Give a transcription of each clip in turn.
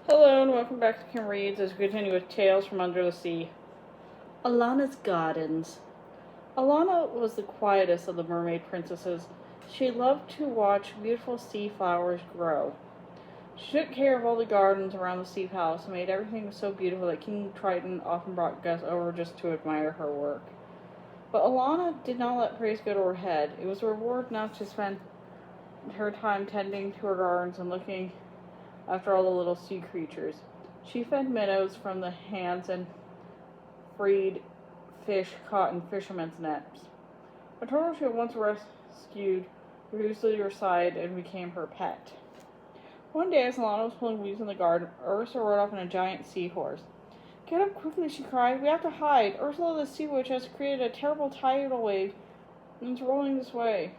Hello and welcome back to Kim Reads as we continue with Tales from Under the Sea. Alana's Gardens. Alana was the quietest of the mermaid princesses. She loved to watch beautiful sea flowers grow. She took care of all the gardens around the sea palace and made everything so beautiful that King Triton often brought guests over just to admire her work. But Alana did not let praise go to her head. It was a reward enough to spend her time tending to her gardens and looking after all the little sea creatures. She fed minnows from the hands and freed fish caught in fishermen's nets. A turtle she had once rescued reduced to her side and became her pet. One day, as Alana was pulling weeds in the garden, Ursula rode up on a giant seahorse. "Get up quickly," she cried. "We have to hide. Ursula the sea witch has created a terrible tidal wave and it's rolling this way."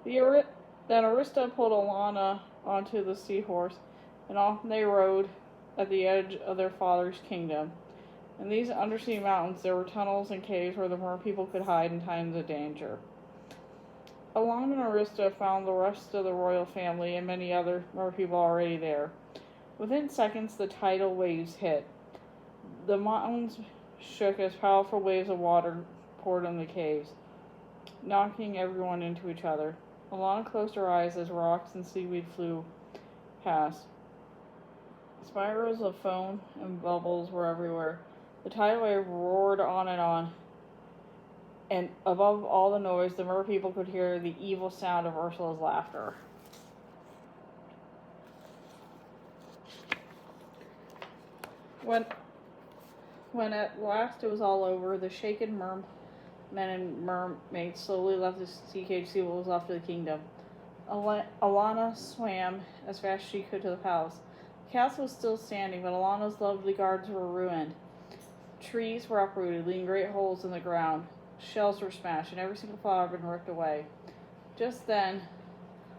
Then Arista pulled Alana onto the seahorse, and off they rode at the edge of their father's kingdom. In these undersea mountains there were tunnels and caves where the mer people could hide in times of danger. Alana and Arista found the rest of the royal family and many other mer people already there. Within seconds the tidal waves hit. The mountains shook as powerful waves of water poured in the caves, knocking everyone into each other. Alana closed her eyes as rocks and seaweed flew past. Spirals of foam and bubbles were everywhere. The tidal wave roared on, and above all the noise, the mer people could hear the evil sound of Ursula's laughter. When at last it was all over, the shaken mermen and mermaids slowly left the sea cage to see what was left of the kingdom. Alana swam as fast as she could to the palace. The castle was still standing, but Alana's lovely gardens were ruined. Trees were uprooted, leaving great holes in the ground. Shells were smashed, and every single flower had been ripped away. Just then,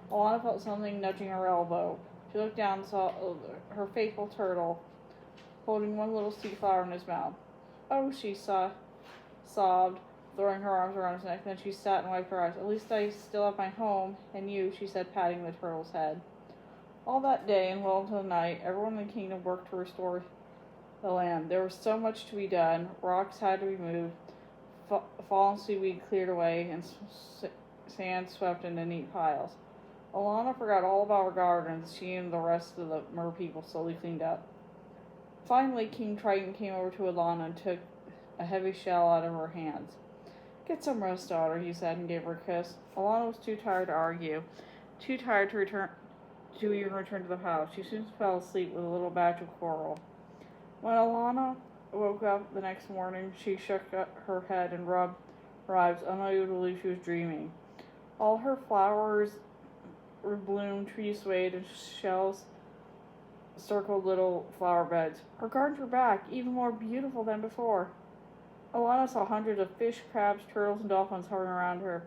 Alana felt something nudging her elbow. She looked down and saw her faithful turtle holding one little sea flower in his mouth. "Oh," she sobbed, throwing her arms around his neck. Then she sat and wiped her eyes. "At least I still have my home, and you," she said, patting the turtle's head. All that day and well into the night, everyone in the kingdom worked to restore the land. There was so much to be done. Rocks had to be moved, fallen seaweed cleared away, and sand swept into neat piles. Alana forgot all about her gardens. She and the rest of the mer people slowly cleaned up. Finally, King Triton came over to Alana and took a heavy shell out of her hands. "Get some rest, daughter," he said, and gave her a kiss. Alana was too tired to argue, too tired to even return to the house. She soon fell asleep with a little batch of coral. When Alana woke up the next morning, she shook her head and rubbed her eyes, unable to believe she was dreaming. All her flowers were bloomed, trees swayed, and shells circled little flower beds. Her gardens were back, even more beautiful than before. Alana saw hundreds of fish, crabs, turtles, and dolphins hovering around her.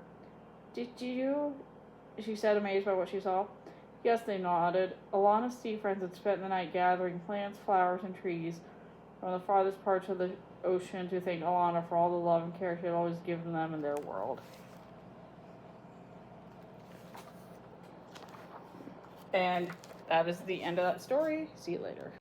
"Did you?" she said, amazed by what she saw. "Yes," they nodded. Alana's sea friends had spent the night gathering plants, flowers, and trees from the farthest parts of the ocean to thank Alana for all the love and care she had always given them in their world. And that is the end of that story. See you later.